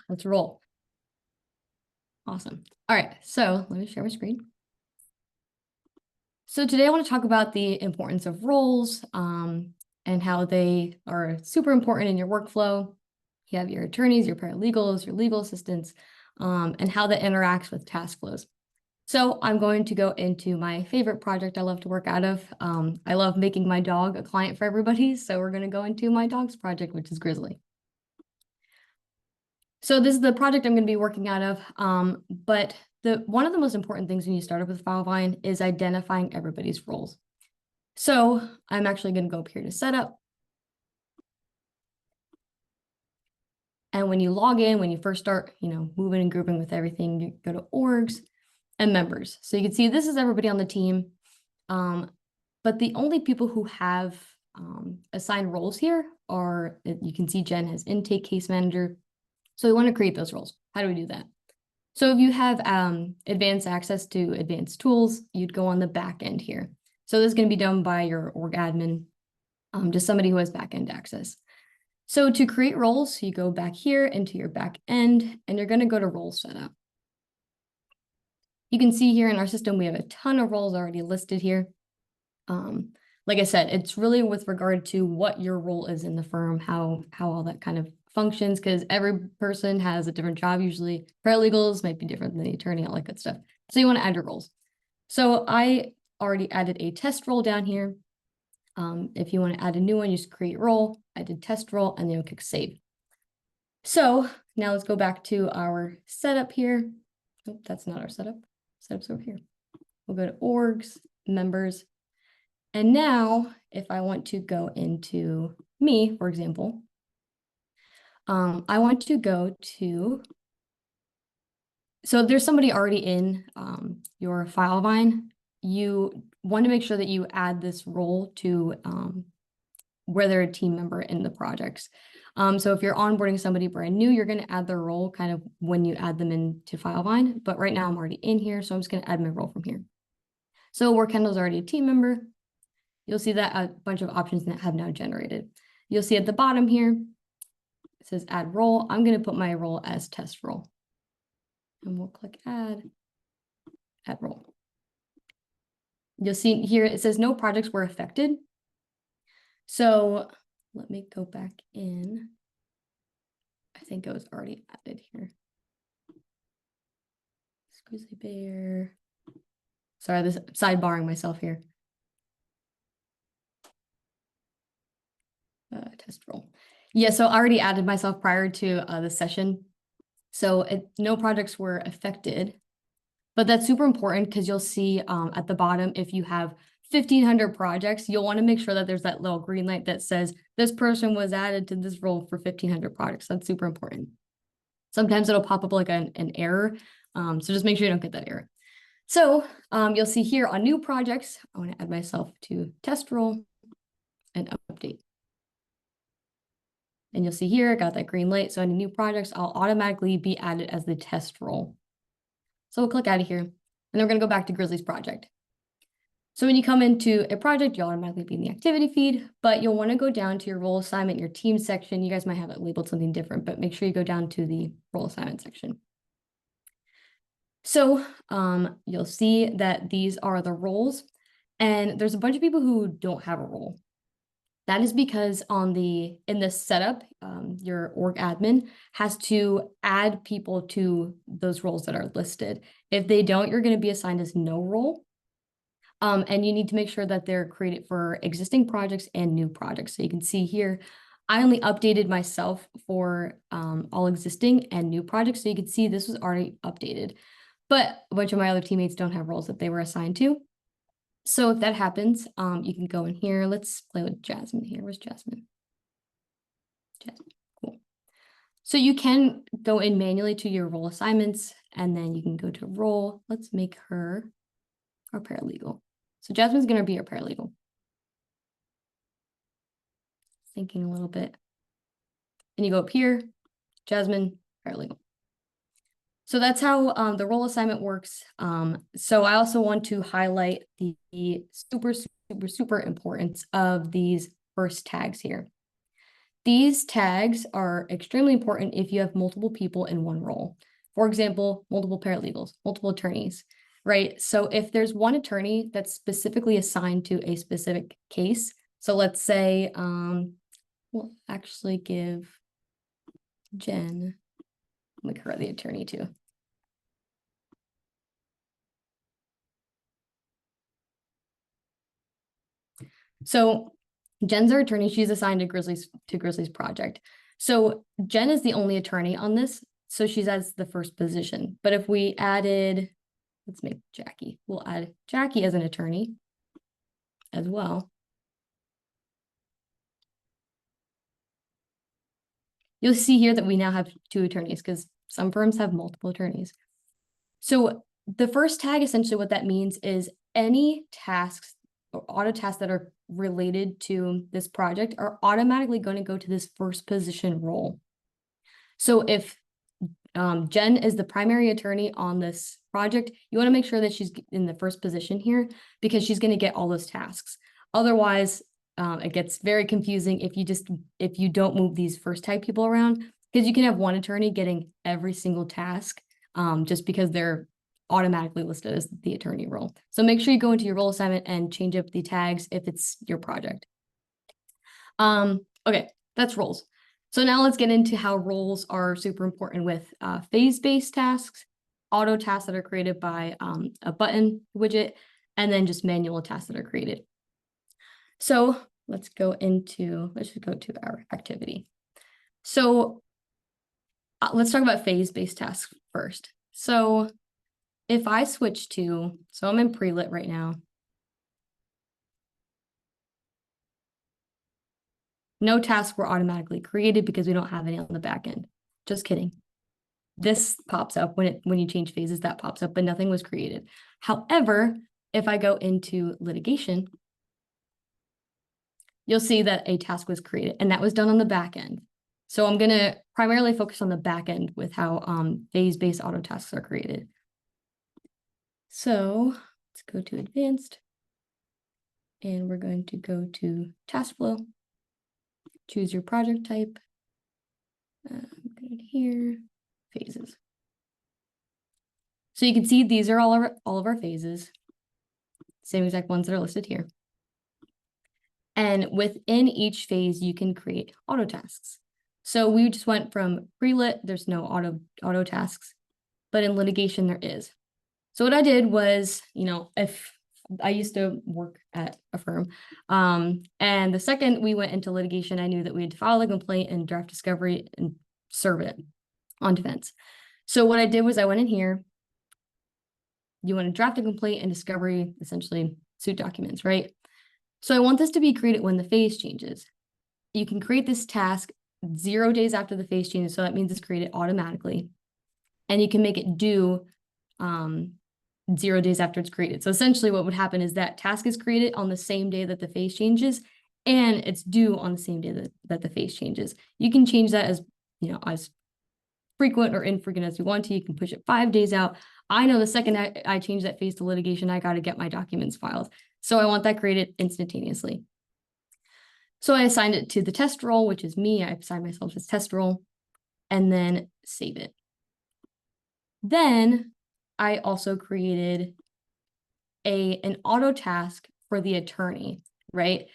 Let's roll. Awesome. All right, so let me share my screen. So today I want to talk about the importance of roles and how they are super important in your workflow. You have your attorneys, your paralegals, your legal assistants, and how that interacts with task flows. So I'm going to go into my favorite project I love to work out of. I love making my dog a client for everybody. So we're going to go into my dog's project, which is Grizzly. So this is the project I'm going to be working out of. But one of the most important things when you start up with Filevine is identifying everybody's roles. So I'm actually going to go up here to setup. And when you log in, when you first start, moving and grouping with everything, you go to orgs and members. So you can see this is everybody on the team. But the only people who have assigned roles here are, you can see Jen has intake case manager. So we want to create those roles. How do we do that? So if you have advanced access to advanced tools, you'd go on the back end here. So this is going to be done by your org admin, just somebody who has back end access. So to create roles, you go back here into your back end, and you're going to go to role setup. You can see here in our system, we have a ton of roles already listed here. Like I said, it's really with regard to what your role is in the firm, how all that kind of functions, because every person has a different job. Usually paralegals might be different than the attorney, all that good stuff. So you want to add your roles. So I already added a test role down here. If you want to add a new one, you just create role. I did test role, and then you'll click save. So now let's go back to our setup here. Oh, that's not our setup. Setup's over here. We'll go to orgs, members. And now if I want to go into me, for example, I want to go to, so there's somebody already in your Filevine. You want to make sure that you add this role to where they're a team member in the projects. So if you're onboarding somebody brand new, you're going to add their role kind of when you add them into Filevine. But right now I'm already in here, so I'm just going to add my role from here. So where Kendall's already a team member, you'll see that a bunch of options that have now generated. You'll see at the bottom here, it says add role. I'm going to put my role as test role. And we'll click add role. You'll see here, it says no projects were affected. So let me go back in. I think it was already added here. Grizzly bear. Sorry, this sidebarring myself here. Test role. Yeah, so I already added myself prior to the session. So no projects were affected, but that's super important because you'll see at the bottom, if you have 1,500 projects, you'll want to make sure that there's that little green light that says this person was added to this role for 1,500 projects. That's super important. Sometimes it'll pop up like an error. So just make sure you don't get that error. So you'll see here on new projects, I want to add myself to test role and update. And you'll see here, I got that green light. So any new projects, I'll automatically be added as the test role. So we'll click out of here, and then we're going to go back to Grizzly's project. So when you come into a project, you'll automatically be in the activity feed, but you'll want to go down to your role assignment, your team section. You guys might have it labeled something different, but make sure you go down to the role assignment section. So you'll see that these are the roles, and there's a bunch of people who don't have a role. That is because in the setup, your org admin has to add people to those roles that are listed. If they don't, you're going to be assigned as no role. And you need to make sure that they're created for existing projects and new projects. So you can see here, I only updated myself for all existing and new projects. So you can see this was already updated, but a bunch of my other teammates don't have roles that they were assigned to. So if that happens, you can go in here. Let's play with Jasmine here. Where's Jasmine? Jasmine, cool. So you can go in manually to your role assignments, and then you can go to role. Let's make her our paralegal. So Jasmine's going to be our paralegal. Thinking a little bit. And you go up here, Jasmine, paralegal. So that's how the role assignment works. So I also want to highlight the super importance of these first tags here. These tags are extremely important if you have multiple people in one role. For example, multiple paralegals, multiple attorneys, right? So if there's one attorney that's specifically assigned to a specific case, so let's say we'll actually give Jen, make her the attorney too. So Jen's our attorney. She's assigned to Grizzly's project. So Jen is the only attorney on this. So she's as the first position. But if we added, let's make Jackie. We'll add Jackie as an attorney as well. You'll see here that we now have 2 attorneys because some firms have multiple attorneys. So the first tag, essentially what that means is any tasks or auto tasks that are related to this project are automatically going to go to this first position role. So if Jen is the primary attorney on this project, you want to make sure that she's in the first position here because she's going to get all those tasks. Otherwise, it gets very confusing if you don't move these first tag people around, because you can have one attorney getting every single task just because they're automatically listed as the attorney role. So make sure you go into your role assignment and change up the tags if it's your project. Okay, that's roles. So now let's get into how roles are super important with phase-based tasks, auto tasks that are created by a button widget, and then just manual tasks that are created. So let's just go to our activity. So let's talk about phase-based tasks first. So if I switch to, so I'm in pre-lit right now. No tasks were automatically created because we don't have any on the back end. Just kidding. This pops up when you change phases, that pops up, but nothing was created. However, if I go into litigation, you'll see that a task was created and that was done on the back end. So I'm going to primarily focus on the back end with how phase-based auto tasks are created. So let's go to advanced and we're going to go to task flow. Choose your project type. Good here, phases. So you can see these are all of our phases, same exact ones that are listed here. And within each phase, you can create auto tasks. So we just went from pre-lit, there's no auto tasks, but in litigation there is. So what I did was, if I used to work at a firm, and the second we went into litigation, I knew that we had to file a complaint and draft discovery and serve it on defense. So what I did was I went in here. You want to draft a complaint and discovery, essentially suit documents, right? So I want this to be created when the phase changes. You can create this task 0 days after the phase changes, so that means it's created automatically. And you can make it due 0 days after it's created. So essentially what would happen is that task is created on the same day that the phase changes, and it's due on the same day that the phase changes. You can change that as frequent or infrequent as you want to. You can push it 5 days out. I know the second I change that phase to litigation, I got to get my documents filed. So I want that created instantaneously. So I assigned it to the test role, which is me. I assigned myself as test role, and then save it. Then I also created an auto task for the attorney, right?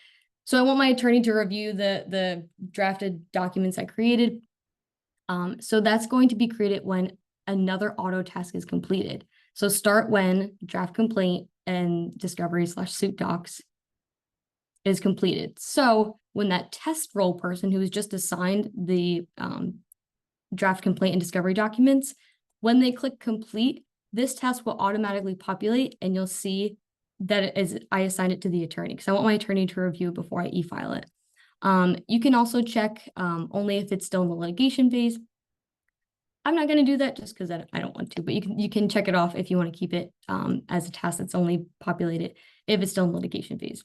So I want my attorney to review the drafted documents I created. So that's going to be created when another auto task is completed. So start when draft complaint and discovery/suit docs is completed. So when that test role person who was just assigned the draft complaint and discovery documents, when they click complete, this task will automatically populate and you'll see that I assigned it to the attorney because I want my attorney to review before I e-file it. You can also check only if it's still in the litigation phase. I'm not going to do that just because I don't want to, but you can check it off if you want to keep it as a task that's only populated if it's still in litigation phase.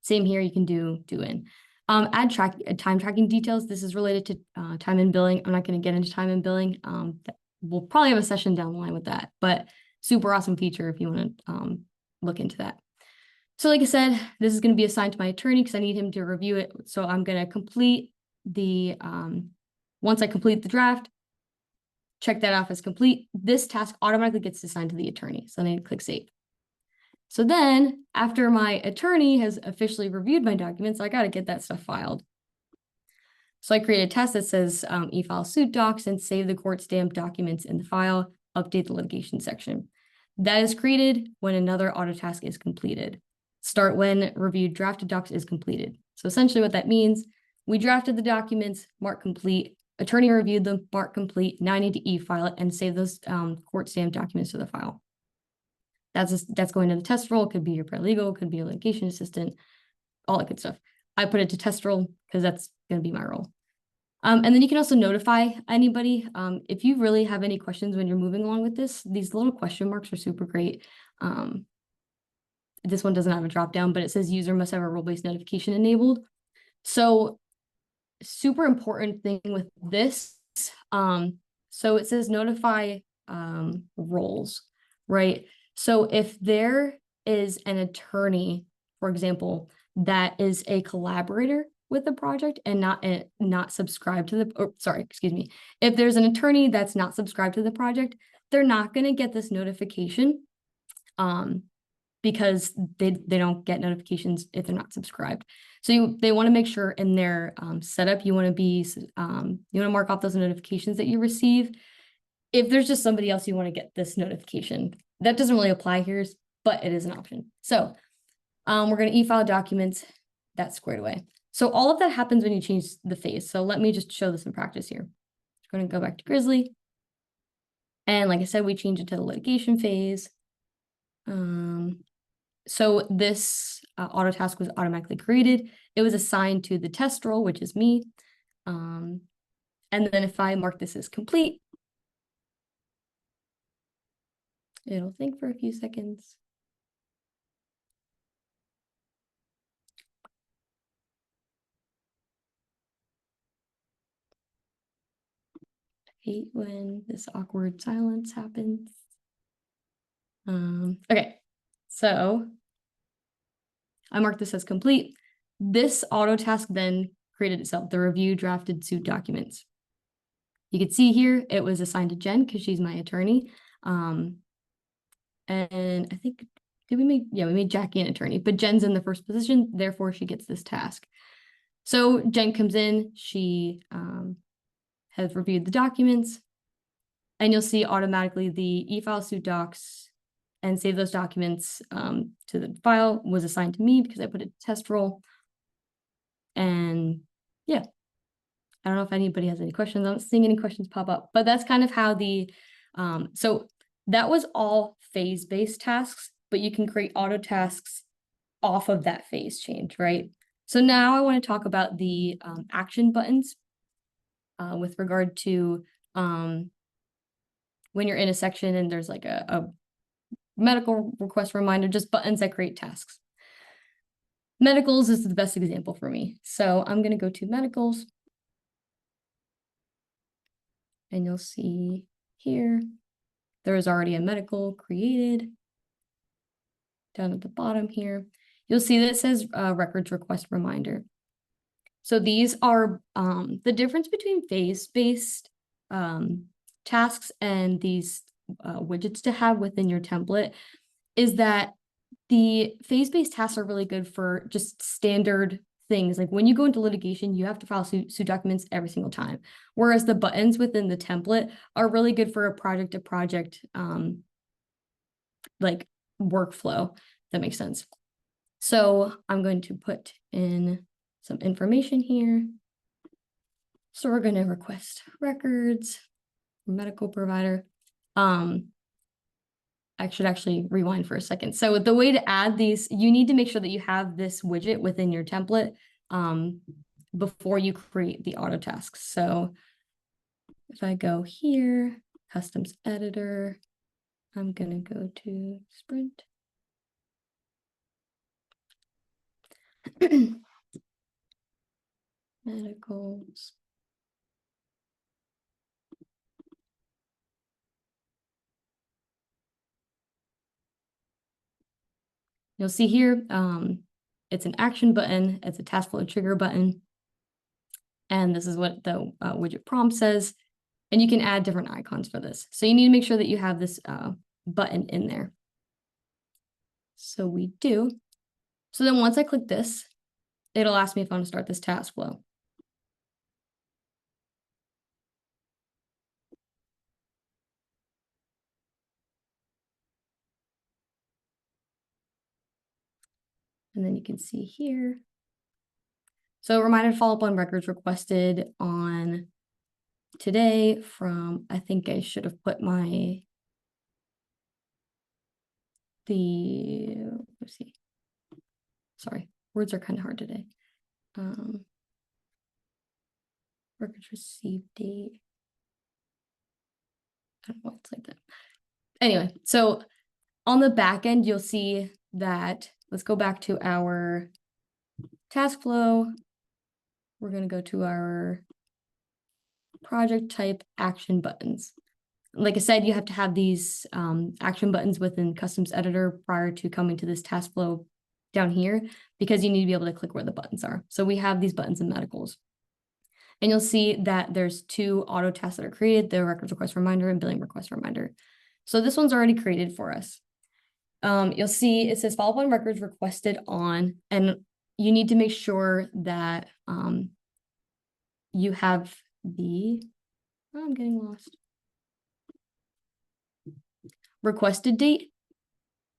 Same here, you can do in. Add time tracking details. This is related to time and billing. I'm not going to get into time and billing. We'll probably have a session down the line with that, but super awesome feature if you want to look into that. So like I said, this is going to be assigned to my attorney because I need him to review it. So I'm going to complete the, once I complete the draft, check that off as complete, this task automatically gets assigned to the attorney. So then I click save. So then after my attorney has officially reviewed my documents, I got to get that stuff filed. So I create a test that says e-file suit docs and save the court stamped documents in the file, update the litigation section. That is created when another auto task is completed. Start when reviewed drafted docs is completed. So essentially what that means, we drafted the documents, mark complete, attorney reviewed them, mark complete. Now I need to e-file it and save those court stamped documents to the file. That's going to the test role. It could be your paralegal, could be your litigation assistant, all that good stuff. I put it to test role because that's going to be my role. And then you can also notify anybody. If you really have any questions when you're moving along with this, these little question marks are super great. This one doesn't have a drop down, but it says user must have a role-based notification enabled. So super important thing with this. So it says notify roles, right? So if there is an attorney, for example, that is a collaborator with the project and not subscribed to the, if there's an attorney that's not subscribed to the project, they're not going to get this notification because they don't get notifications if they're not subscribed. So they want to make sure in their setup, you want to mark off those notifications that you receive. If there's just somebody else you want to get this notification, that doesn't really apply here, but it is an option. So we're going to e-file documents. That's squared away. So all of that happens when you change the phase. So let me just show this in practice here. We're going to go back to Grizzly. And like I said, we change it to the litigation phase. So this auto task was automatically created. It was assigned to the test role, which is me. And then if I mark this as complete, it'll think for a few seconds. I hate when this awkward silence happens. Okay, so I marked this as complete. This auto task then created itself, the review drafted suit documents. You can see here, it was assigned to Jen because she's my attorney. And I think, we made Jackie an attorney, but Jen's in the first position, therefore she gets this task. So Jen comes in, she has reviewed the documents, and you'll see automatically the e-file suit docs and save those documents to the file was assigned to me because I put it to test role. And yeah, I don't know if anybody has any questions. I'm not seeing any questions pop up, but that's kind of how the, so that was all phase-based tasks, but you can create auto tasks off of that phase change, right? So now I want to talk about the action buttons with regard to when you're in a section and there's like a medical request reminder, just buttons that create tasks. Medicals is the best example for me. So I'm going to go to medicals. And you'll see here, there is already a medical created. Down at the bottom here, you'll see that it says records request reminder. So these are the difference between phase-based tasks and these widgets to have within your template is that the phase-based tasks are really good for just standard things. Like when you go into litigation, you have to file suit documents every single time. Whereas the buttons within the template are really good for a project-to-project like workflow, if that makes sense. So I'm going to put in some information here. So we're going to request records, medical provider. I should actually rewind for a second. So the way to add these, you need to make sure that you have this widget within your template before you create the auto tasks. So if I go here, customs editor, I'm going to go to Sprint. Medicals. You'll see here, it's an action button, it's a task flow trigger button. and this is what the widget prompt says. And you can add different icons for this. So you need to make sure that you have this button in there. So we do. So then once I click this, it'll ask me if I want to start this task flow. And then you can see here. So reminder to follow up on records requested on today from, I think I should have put let's see. Sorry, words are kind of hard today. Records received date. I don't know why it's like that. Anyway, so on the back end, you'll see that, let's go back to our task flow. We're going to go to our project type action buttons. Like I said, you have to have these action buttons within Customs Editor prior to coming to this task flow down here, because you need to be able to click where the buttons are. So we have these buttons in medicals. And you'll see that there's 2 auto tasks that are created, the records request reminder and billing request reminder. So this one's already created for us. You'll see it says follow up on records requested on, and you need to make sure that you have I'm getting lost. Requested date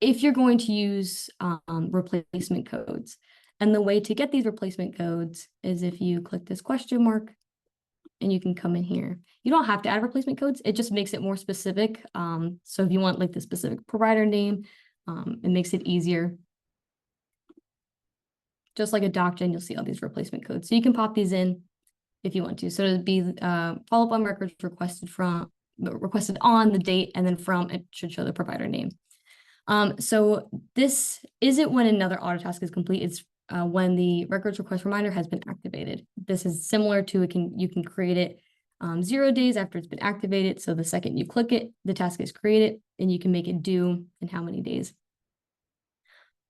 if you're going to use replacement codes. And the way to get these replacement codes is if you click this question mark and you can come in here. You don't have to add replacement codes. It just makes it more specific. So if you want like the specific provider name, it makes it easier. Just like a DocGen, you'll see all these replacement codes. So you can pop these in if you want to. So it'd be follow up on records requested on the date, and then from, it should show the provider name. So this isn't when another auto task is complete. It's when the records request reminder has been activated. This is similar to you can create it 0 days after it's been activated. So the second you click it, the task is created, and you can make it due in how many days.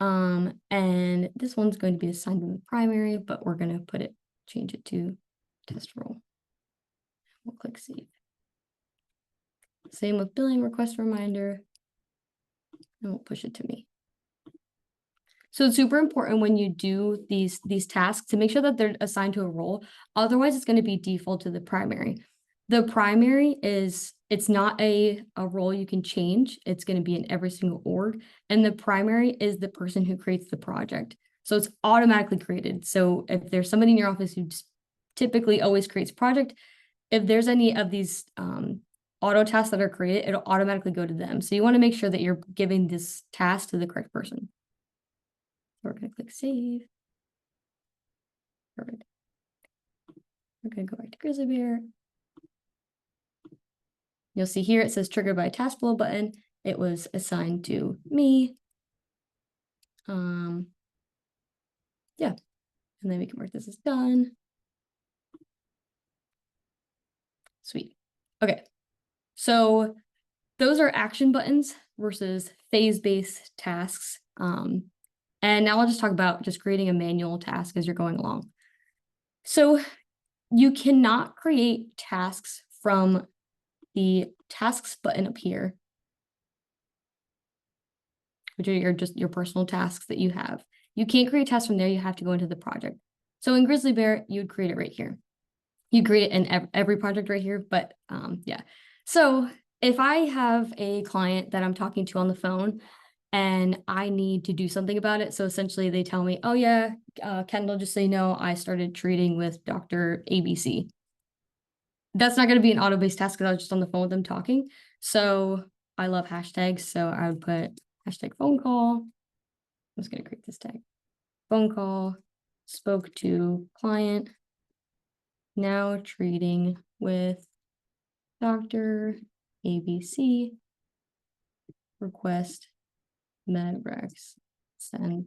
And this one's going to be assigned in the primary, but we're going to change it to test role. We'll click save. Same with billing request reminder, and we'll push it to me. So it's super important when you do these tasks to make sure that they're assigned to a role. Otherwise, it's going to be default to the primary. The primary it's not a role you can change. It's going to be in every single org. And the primary is the person who creates the project. So it's automatically created. So if there's somebody in your office who typically always creates project, if there's any of these auto tasks that are created, it'll automatically go to them. So you want to make sure that you're giving this task to the correct person. We're going to click save. Perfect. We're going to go back to Grizzly Bear. You'll see here it says triggered by task flow button. It was assigned to me. Yeah. And then we can mark this as done. Sweet. Okay. So those are action buttons versus phase-based tasks. And now I'll just talk about just creating a manual task as you're going along. So you cannot create tasks from the tasks button up here, which are your personal tasks that you have. You can't create tasks from there. You have to go into the project. So in Grizzly Bear, you'd create it right here. You create it in every project right here, but yeah. So if I have a client that I'm talking to on the phone and I need to do something about it, so essentially they tell me, oh yeah, Kendall, just so you know, I started treating with Dr. ABC. That's not going to be an auto-based task because I was just on the phone with them talking. So I love hashtags. So I would put hashtag phone call. I'm just going to create this tag. Phone call, spoke to client, now treating with Dr. ABC, request medrex, send,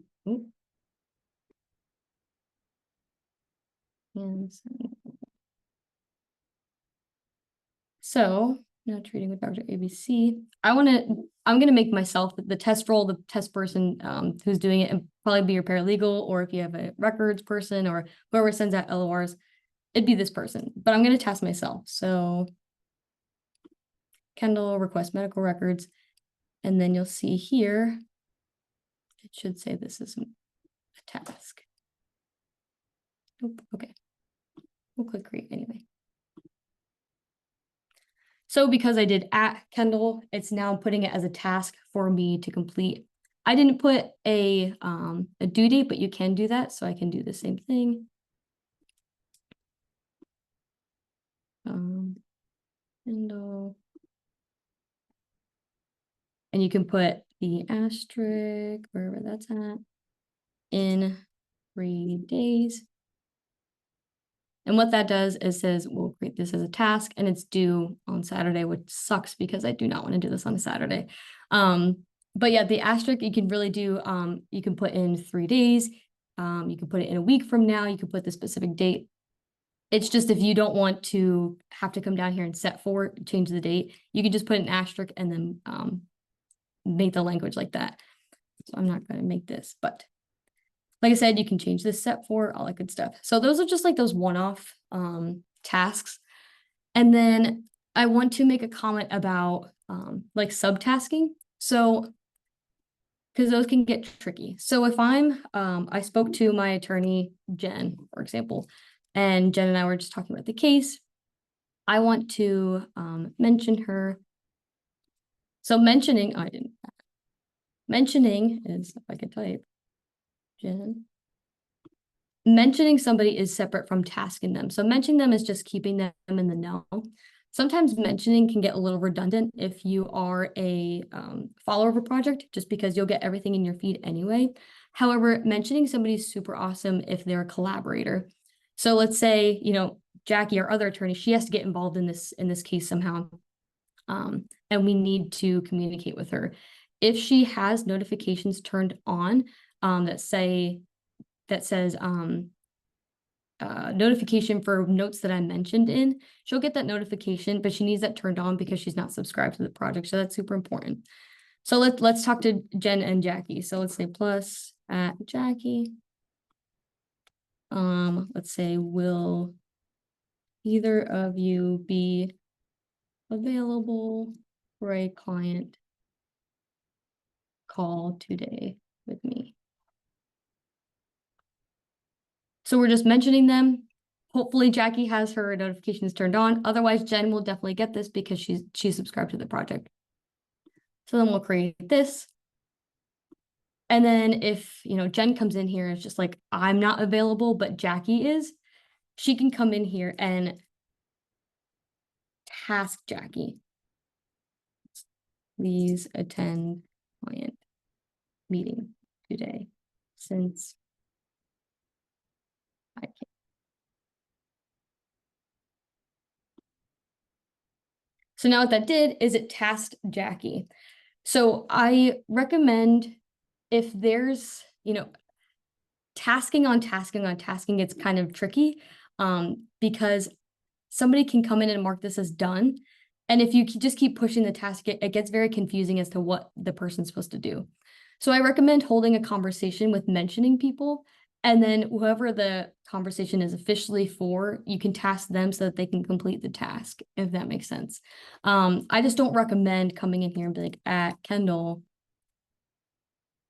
and send. So now treating with Dr. ABC, I'm going to make myself the test role, the test person who's doing it, and probably be your paralegal, or if you have a records person or whoever sends out LORs, it'd be this person, but I'm going to task myself. So Kendall request medical records. And then you'll see here, it should say this is a task. Nope, okay. We'll click create anyway. So because I did at Kendall, it's now putting it as a task for me to complete. I didn't put a due date, but you can do that. So I can do the same thing. Kendall. And you can put the asterisk, wherever that's at, in 3 days. And what that does is says, we'll create this as a task and it's due on Saturday, which sucks because I do not want to do this on a Saturday. But yeah, the asterisk you can really do, you can put in 3 days. You can put it in a week from now. You can put the specific date. It's just if you don't want to have to come down here and set for change the date, you can just put an asterisk and then make the language like that. So I'm not going to make this, but like I said, you can change this set for all that good stuff. So those are just like those one-off tasks. And then I want to make a comment about like subtasking. So, because those can get tricky. So if I spoke to my attorney, Jen, for example, and Jen and I were just talking about the case. I want to mention her. So mentioning is, if I could type, Jen. Mentioning somebody is separate from tasking them. So mentioning them is just keeping them in the know. Sometimes mentioning can get a little redundant if you are a follower of a project, just because you'll get everything in your feed anyway. However, mentioning somebody is super awesome if they're a collaborator. So let's say, you know, Jackie, our other attorney, she has to get involved in this case somehow. And we need to communicate with her. If she has notifications turned on that says notification for notes that I mentioned in, she'll get that notification, but she needs that turned on because she's not subscribed to the project. So that's super important. So let's talk to Jen and Jackie. So let's say plus at Jackie. Let's say, will either of you be available for a client call today with me? So we're just mentioning them. Hopefully Jackie has her notifications turned on. Otherwise, Jen will definitely get this because she's subscribed to the project. So then we'll create this. And then if, you know, Jen comes in here, it's just like, I'm not available, but Jackie is, she can come in here and task Jackie. Please attend client meeting today since I can't. So now what that did is it tasked Jackie. So I recommend if there's, you know, tasking on tasking gets kind of tricky because somebody can come in and mark this as done. And if you just keep pushing the task, it gets very confusing as to what the person's supposed to do. So I recommend holding a conversation with mentioning people. And then whoever the conversation is officially for, you can task them so that they can complete the task, if that makes sense. I just don't recommend coming in here and be like, at Kendall,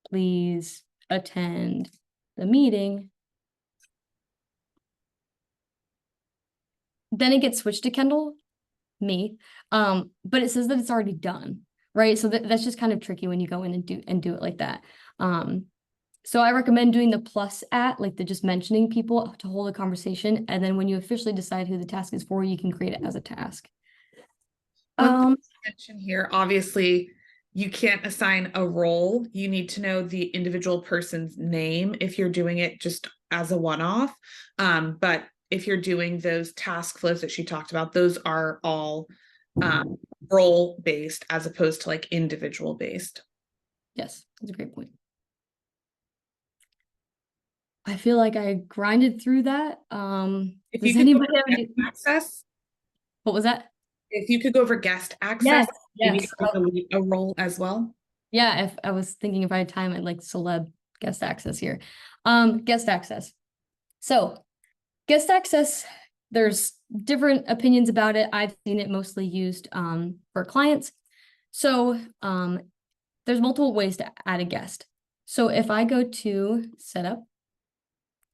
please attend the meeting. Then it gets switched to Kendall, me, but it says that it's already done, right? So that's just kind of tricky when you go in and do it like that. So I recommend doing the plus at, like the just mentioning people to hold a conversation. And then when you officially decide who the task is for, you can create it as a task. One thing to mention here, obviously, you can't assign a role. You need to know the individual person's name if you're doing it just as a one-off. But if you're doing those task flows that she talked about, those are all role-based as opposed to like individual-based. Yes, that's a great point. I feel like I grinded through that. If Does you anybody have guest any access, what was that? if you could go over guest access, maybe Yes. delete a role as well. Yeah, if I was thinking if I had time, I'd like celeb guest access here. Guest access. So guest access There's different opinions about it. I've seen it mostly used for clients. So there's multiple ways to add a guest. So if I go to setup,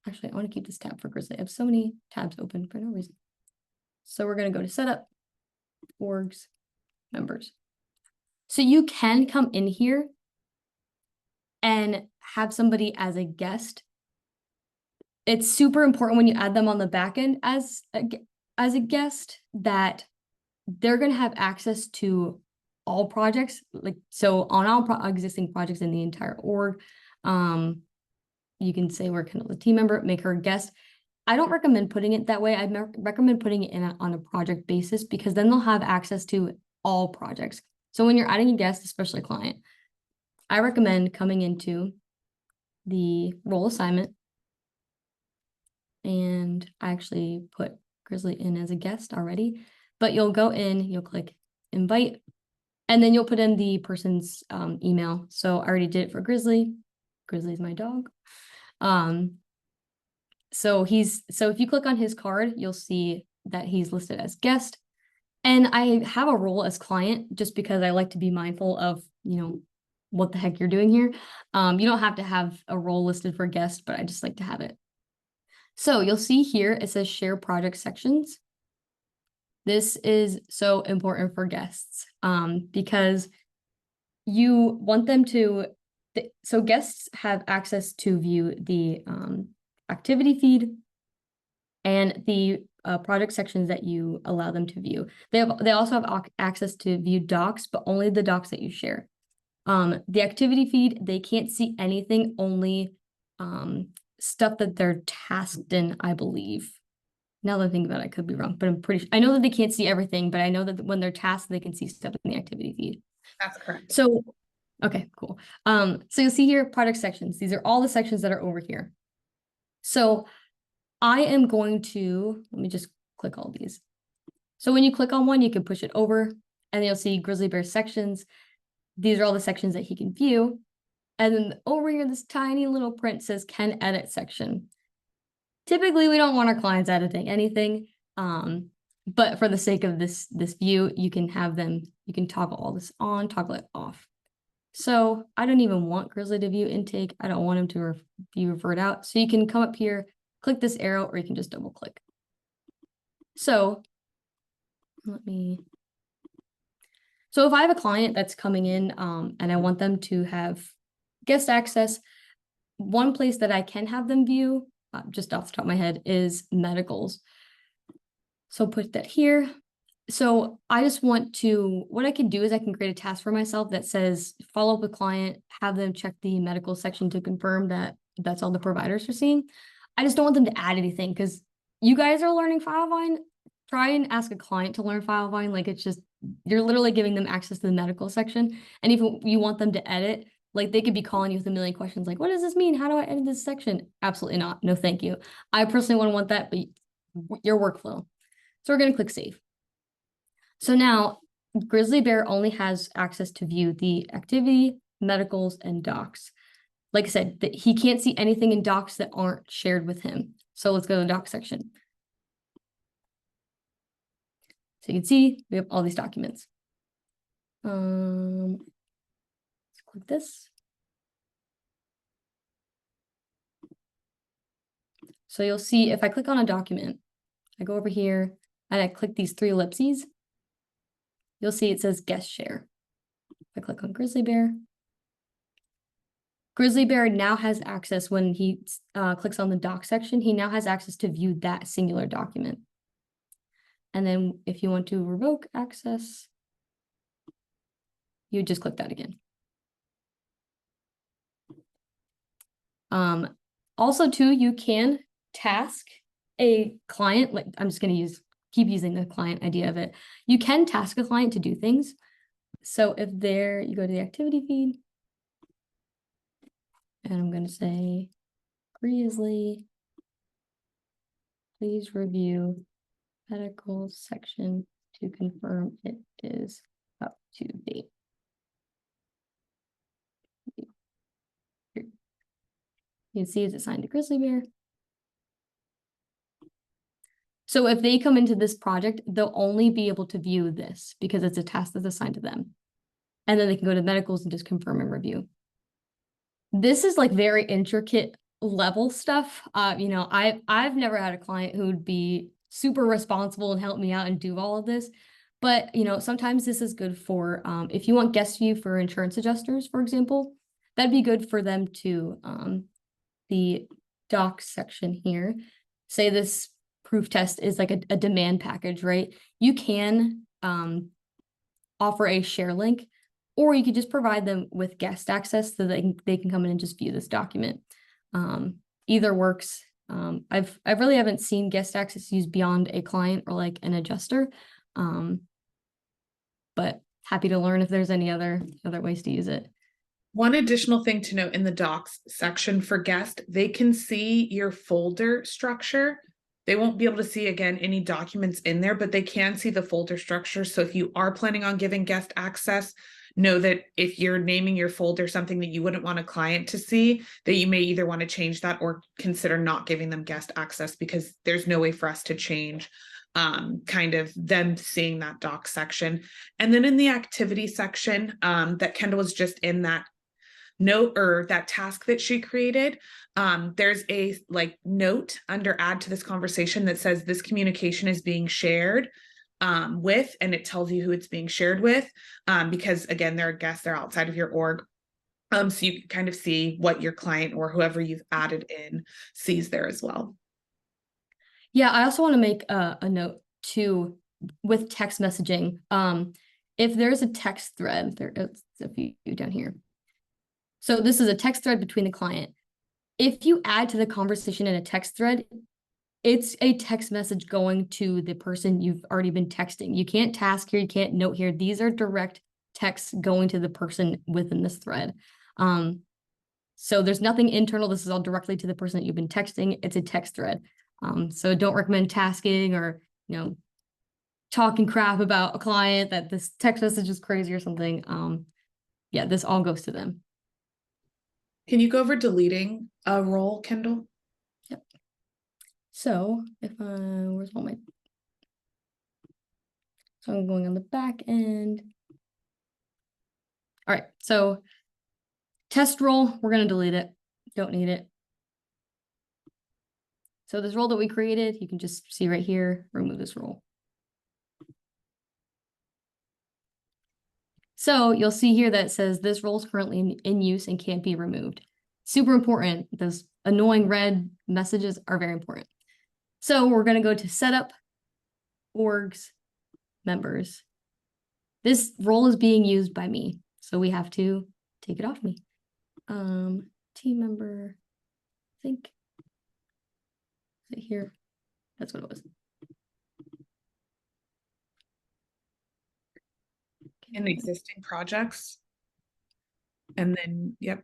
actually, I want to keep this tab for Grizzly. I have so many tabs open for no reason. So we're going to go to setup, orgs, members. So you can come in here and have somebody as a guest. It's super important when you add them on the back end as a guest that they're going to have access to all projects, like so on all existing projects in the entire org. You can say we're kind of a team member, make her a guest. I don't recommend putting it that way. I recommend putting it in on a project basis because then they'll have access to all projects. So when you're adding a guest, especially a client, I recommend coming into the role assignment. And I actually put Grizzly in as a guest already, but you'll go in, you'll click invite, and then you'll put in the person's email. So I already did it for Grizzly. Grizzly's my dog. So if you click on his card, you'll see that he's listed as guest. And I have a role as client just because I like to be mindful of, what the heck you're doing here. You don't have to have a role listed for guest, but I just like to have it. So you'll see here, it says share project sections. This is so important for guests because you want them to, so guests have access to view the activity feed and the project sections that you allow them to view. They also have access to view docs, but only the docs that you share. The activity feed, they can't see anything, only stuff that they're tasked in, I believe. Now that I think about it, I could be wrong, but I'm pretty sure. I know that they can't see everything, but I know that when they're tasked, they can see stuff in the activity feed. That's correct. So, okay, cool. So you'll see here project sections. These are all the sections that are over here. So I am going to, let me just click all these. So when you click on one, you can push it over and you'll see Grizzly Bear sections. These are all the sections that he can view. And then over here, this tiny little print says can edit section. Typically, we don't want our clients editing anything. But for the sake of this view, you can have them, you can toggle all this on, toggle it off. So I don't even want Grizzly to view intake. I don't want him to be referred out. So you can come up here, click this arrow, or you can just double click. So so if I have a client that's coming in and I want them to have guest access, one place that I can have them view, just off the top of my head, is medicals. So put that here. So I just want to, what I can do is I can create a task for myself that says follow up with client, have them check the medical section to confirm that that's all the providers are seeing. I just don't want them to add anything because you guys are learning Filevine. Try and ask a client to learn Filevine. Like it's just, you're literally giving them access to the medical section. And if you want them to edit, like they could be calling you with a million questions like, what does this mean? How do I edit this section? Absolutely not. No, thank you. I personally wouldn't want that, but your workflow. So we're going to click save. So now Grizzly Bear only has access to view the activity, medicals, and docs. Like I said, he can't see anything in docs that aren't shared with him. So let's go to the docs section. So you can see we have all these documents. Let's click this. So you'll see if I click on a document, I go over here and I click these three ellipses, you'll see it says guest share. If I click on Grizzly Bear now has access when he clicks on the doc section, he now has access to view that singular document. And then if you want to revoke access, you just click that again. Also too, you can task a client, like I'm just going to keep using the client idea of it. You can task a client to do things. So if you go to the activity feed, and I'm going to say, Grizzly, please review medical section to confirm it is up to date. You can see it's assigned to Grizzly Bear. So if they come into this project, they'll only be able to view this because it's a task that's assigned to them. And then they can go to medicals and just confirm and review. This is like very intricate level stuff. I've never had a client who would be super responsible and help me out and do all of this. But sometimes this is good for if you want guest view for insurance adjusters, for example, that'd be good for them to the docs section here. Say this proof test is like a demand package, right? You can offer a share link, or you could just provide them with guest access so that they can come in and just view this document. Either works. I really haven't seen guest access used beyond a client or like an adjuster. But happy to learn if there's any other ways to use it. One additional thing to note in the docs section for guest, they can see your folder structure. They won't be able to see, again, any documents in there, but they can see the folder structure. So if you are planning on giving guest access, know that if you're naming your folder something that you wouldn't want a client to see, that you may either want to change that or consider not giving them guest access, because there's no way for us to change kind of them seeing that doc section. And then in the activity section that Kendall was just in that note or that task that she created, there's a like note under add to this conversation that says this communication is being shared with, and it tells you who it's being shared with, because again, they're guests, they're outside of your org. So you can kind of see what your client or whoever you've added in sees there as well. Yeah, I also want to make a note too with text messaging. If there's a text thread, there's a few down here. So this is a text thread between the client. If you add to the conversation in a text thread, it's a text message going to the person you've already been texting. You can't task here, you can't note here. These are direct texts going to the person within this thread. So there's nothing internal. This is all directly to the person that you've been texting. It's a text thread. So don't recommend tasking or, talking crap about a client that this text message is crazy or something. Yeah, this all goes to them. Can you go over deleting a role, Kendall? Yep. So if where's all my, so I'm going on the back end. All right, so test role, we're gonna delete it. Don't need it. So this role that we created, you can just see right here, remove this role. So you'll see here that it says this role is currently in use and can't be removed. Super important. Those annoying red messages are very important. So we're going to go to setup, orgs, members. This role is being used by me, so we have to take it off me. Team member, I think. Is it here? That's what it was. In existing projects. And then, yep,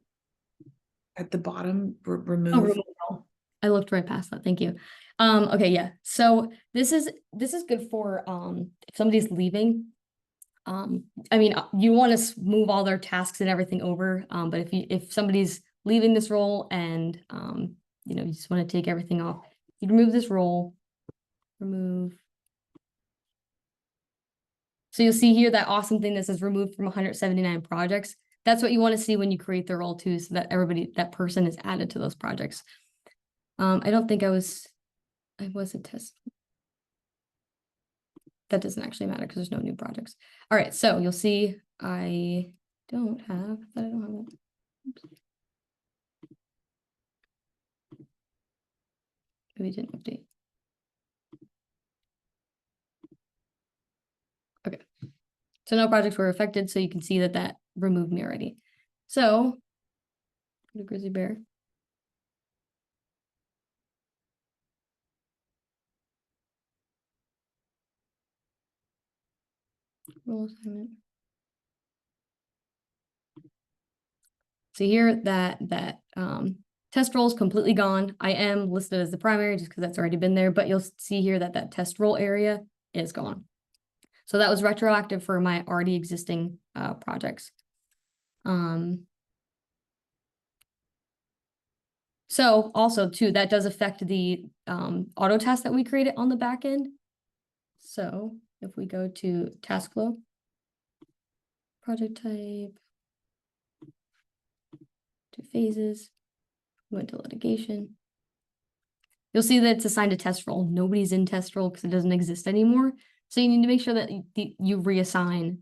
at the bottom, remove. Oh, remove all. I looked right past that. Thank you. Okay, yeah. So this is good for if somebody's leaving. I mean, you want to move all their tasks and everything over. But if somebody's leaving this role and you just want to take everything off, you remove this role, remove. So you'll see here that awesome thing that says removed from 179 projects. That's what you want to see when you create the role too, so that that person is added to those projects. I don't think I was a test. That doesn't actually matter because there's no new projects. All right, so you'll see I don't have that. I don't have it. Oops. Maybe it didn't update. Okay, so no projects were affected, so you can see that removed me already. So go to Grizzly Bear. Role assignment. So here that test role is completely gone. I am listed as the primary just because that's already been there, but you'll see here that test role area is gone. So that was retroactive for my already existing So also too, that does affect the auto task that we created on the back end. So if we go to task flow, project type, to phases, we went to litigation. You'll see that it's assigned a test role. Nobody's in test role because it doesn't exist anymore. So you need to make sure that you reassign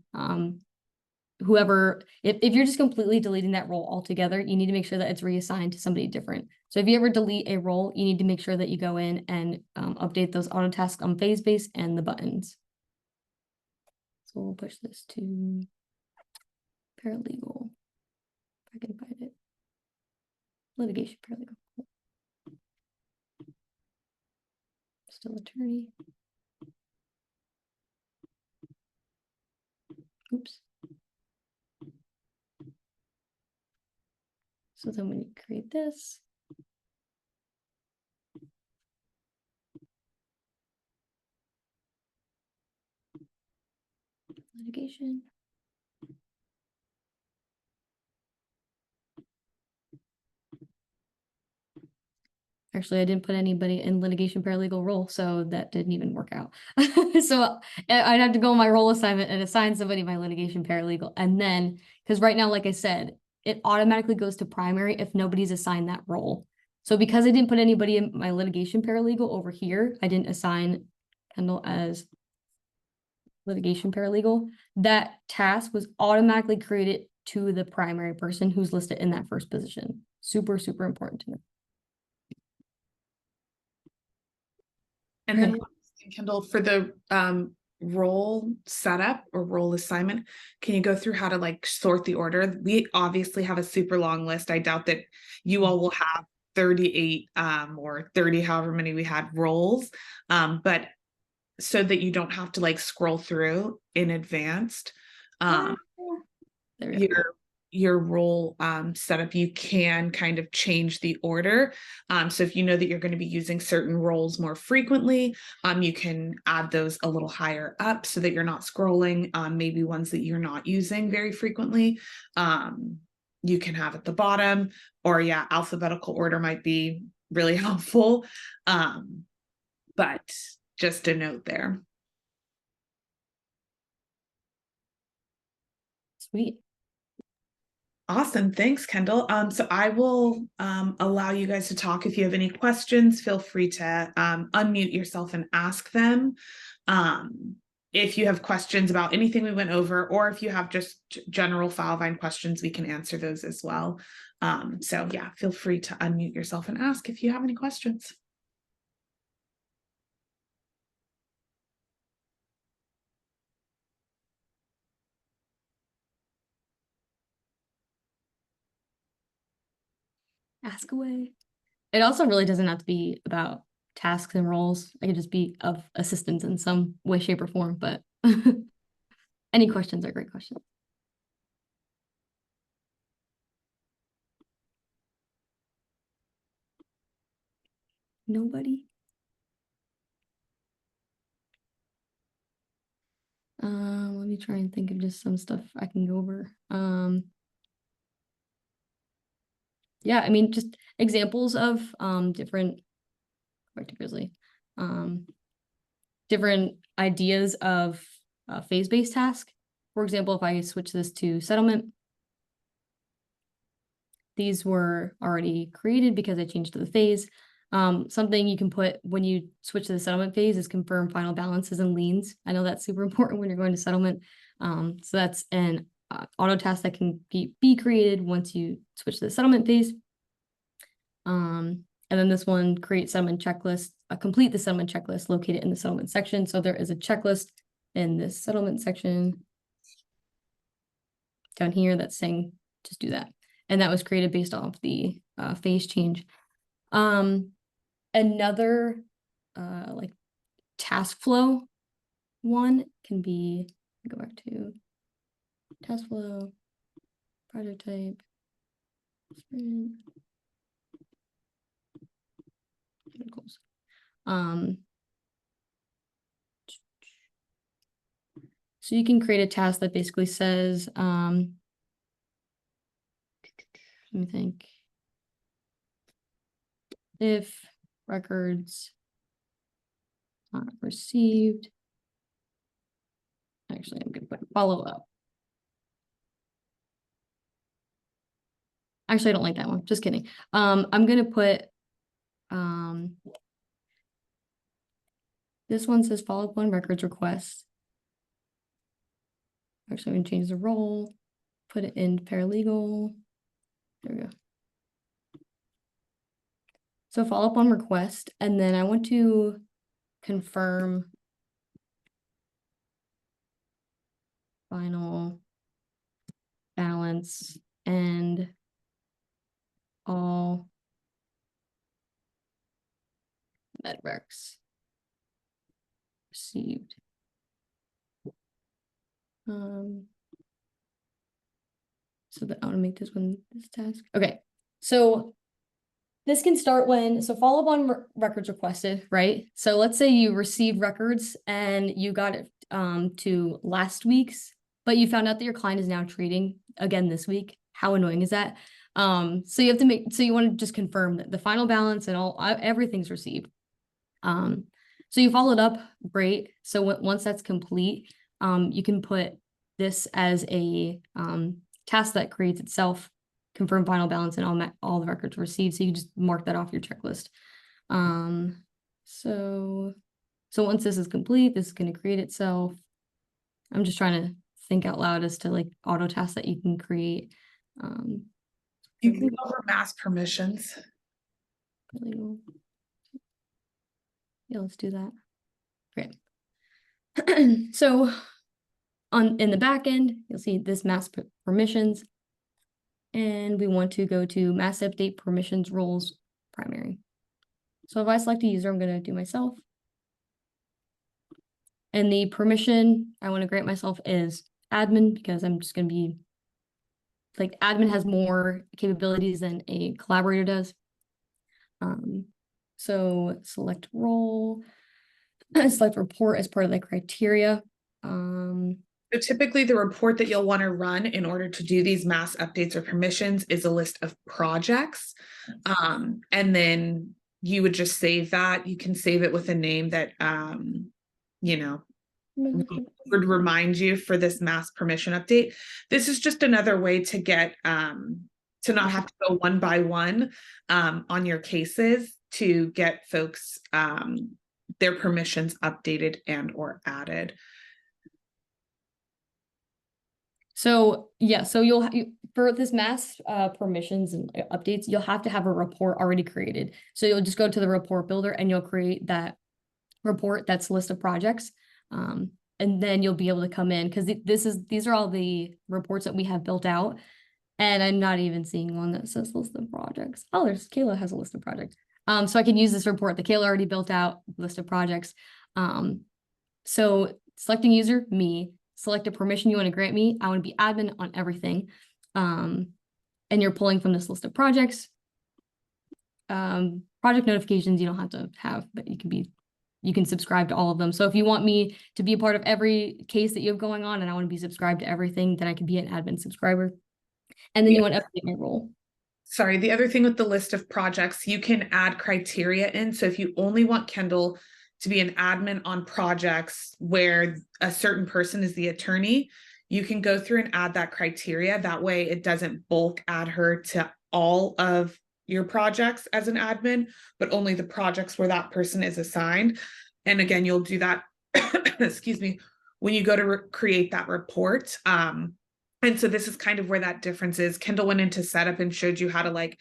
whoever, if you're just completely deleting that role altogether, you need to make sure that it's reassigned to somebody different. So if you ever delete a role, you need to make sure that you go in and update those auto tasks on phase base and the buttons. So we'll push this to paralegal. If I can find it. Litigation paralegal. Still attorney. Oops. So then when you create this, litigation. Actually, I didn't put anybody in litigation paralegal role, so that didn't even work out. So I'd have to go on my role assignment and assign somebody my litigation paralegal. And then, because right now, like I said, it automatically goes to primary if nobody's assigned that role. So because I didn't put anybody in my litigation paralegal over here, I didn't assign Kendall as litigation paralegal. That task was automatically created to the primary person who's listed in that first position. Super, super important to know. And then Kendall, for the role setup or role assignment, can you go through how to like sort the order? We obviously have a super long list. I doubt that you all will have 38 or 30, however many we had roles, but so that you don't have to like scroll through in advanced your role setup, you can kind of change the order. So if you know that you're going to be using certain roles more frequently, you can add those a little higher up so that you're not scrolling maybe ones that you're not using very frequently. You can have at the bottom, or yeah, alphabetical order might be really helpful. But just a note there. Sweet. Awesome. Thanks, Kendall. So I will allow you guys to talk. If you have any questions, feel free to unmute yourself and ask them. If you have questions about anything we went over, or if you have just general Filevine questions, we can answer those as well. So yeah, feel free to unmute yourself and ask if you have any questions. Ask away. It also really doesn't have to be about tasks and roles. It could just be of assistance in some way, shape, or form. But any questions are great questions. Nobody? Let me try and think of just some stuff I can go over. Yeah, I mean, just examples of different, particularly, different ideas of phase-based task. For example, if I switch this to settlement, these were already created because I changed to the phase. Something you can put when you switch to the settlement phase is confirm final balances and liens. I know that's super important when you're going to settlement. So that's an auto task that can be created once you switch to the settlement phase. And then this one, create settlement checklist, complete the settlement checklist located in the settlement section. So there is a checklist in this settlement section down here that's saying just do that. And that was created based off the phase change. Another like task flow one can be, go back to task flow, project type, sprint, goals. So you can create a task that basically says, let me think. if records not received. Actually, I'm going to put follow up. Actually, I don't like that one. Just kidding. I'm going to put this one says follow up on records request. Actually, I'm going to change the role, put it in paralegal. There we go. So follow up on request, and then I want to confirm final balance and all medrecs received. So that I want to make this one this task. Okay, so this can start when, so follow up on records requested, right? So let's say you received records and you got it to last week's, but you found out that your client is now treating again this week. How annoying is that? So you have to make, so you want to just confirm that the final balance and all, everything's received. So you followed up, great. So once that's complete, you can put this as a task that creates itself, confirm final balance and all the records received. So you can just mark that off your checklist. So once this is complete, this is going to create itself. I'm just trying to think out loud as to like auto tasks that you can create. You can go over mass permissions. Yeah, let's do that. Great. So in the back end, you'll see this mass permissions. And we want to go to mass update permissions roles primary. So if I select a user, I'm going to do myself. And the permission I want to grant myself is admin, because I'm just going to be like admin has more capabilities than a collaborator does. So select role, select report as part of the criteria. So typically the report that you'll want to run in order to do these mass updates or permissions is a list of projects. And then you would just save that. You can save it with a name that, you know, would remind you for this mass permission update. This is just another way to get, to not have to go one by one on your cases to get folks their permissions updated and or added. So yeah, so you'll for this mass permissions and updates, you'll have to have a report already created. So you'll just go to the report builder and you'll create that report that's a list of projects. And then you'll be able to come in because these are all the reports that we have built out. And I'm not even seeing one that says list of projects. Oh, there's Kayla has a list of projects. So I can use this report that Kayla already built out, list of projects. So selecting user, me. Select a permission you want to grant me. I want to be admin on everything. And you're pulling from this list of projects. Project notifications you don't have to have, but you can subscribe to all of them. So if you want me to be a part of every case that you have going on and I want to be subscribed to everything, then I can be an admin subscriber. And then you want to update my role. Sorry, the other thing with the list of projects, you can add criteria in. So if you only want Kendall to be an admin on projects where a certain person is the attorney, you can go through and add that criteria. That way it doesn't bulk add her to all of your projects as an admin, but only the projects where that person is assigned. And again, you'll do that, excuse me, when you go to create that report. And so this is kind of where that difference is. Kendall went into setup and showed you how to like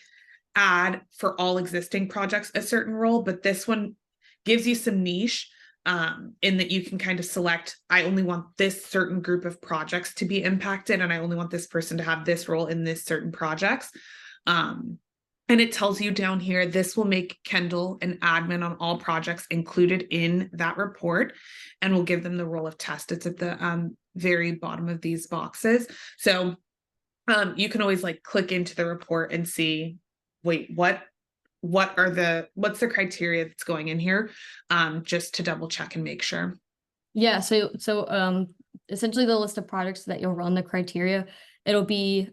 add for all existing projects a certain role, but this one gives you some niche in that you can kind of select, I only want this certain group of projects to be impacted, and I only want this person to have this role in this certain projects. And it tells you down here, this will make Kendall an admin on all projects included in that report, and will give them the role of test. It's at the very bottom of these boxes. So you can always like click into the report and see, wait, what's the criteria that's going in here, just to double check and make sure. Yeah, so essentially the list of projects that you'll run the criteria, it'll be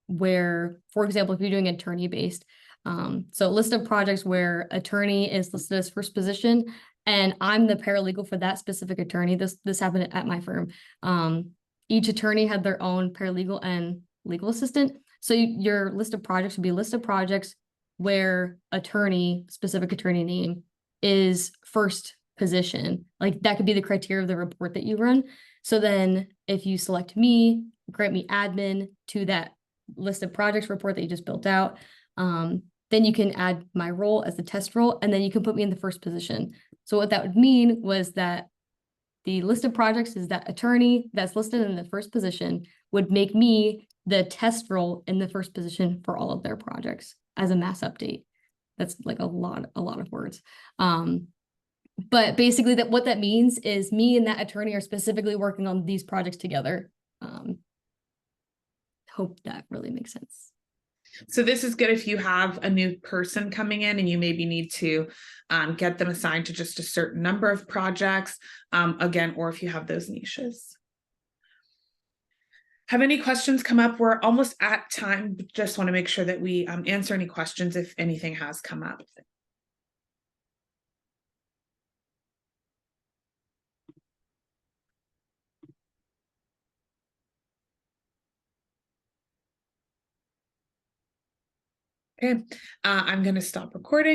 where, for example, if you're doing attorney based, So list of projects where attorney is listed as first position, and I'm the paralegal for that specific attorney. This happened at my firm. Each attorney had their own paralegal and legal assistant. So your list of projects would be a list of projects where attorney, specific attorney name, is first position. Like that could be the criteria of the report that you run. So then if you select me, grant me admin to that list of projects report that you just built out, then you can add my role as the test role, and then you can put me in the first position. So what that would mean was that the list of projects is that attorney that's listed in the first position would make me the test role in the first position for all of their projects as a mass update. That's like a lot of words. But basically what that means is me and that attorney are specifically working on these projects together. Hope that really makes sense. So this is good if you have a new person coming in and you maybe need to get them assigned to just a certain number of projects, again, or if you have those niches. Have any questions come up? We're almost at time. Just want to make sure that we answer any questions if anything has come up. Okay, I'm going to stop recording.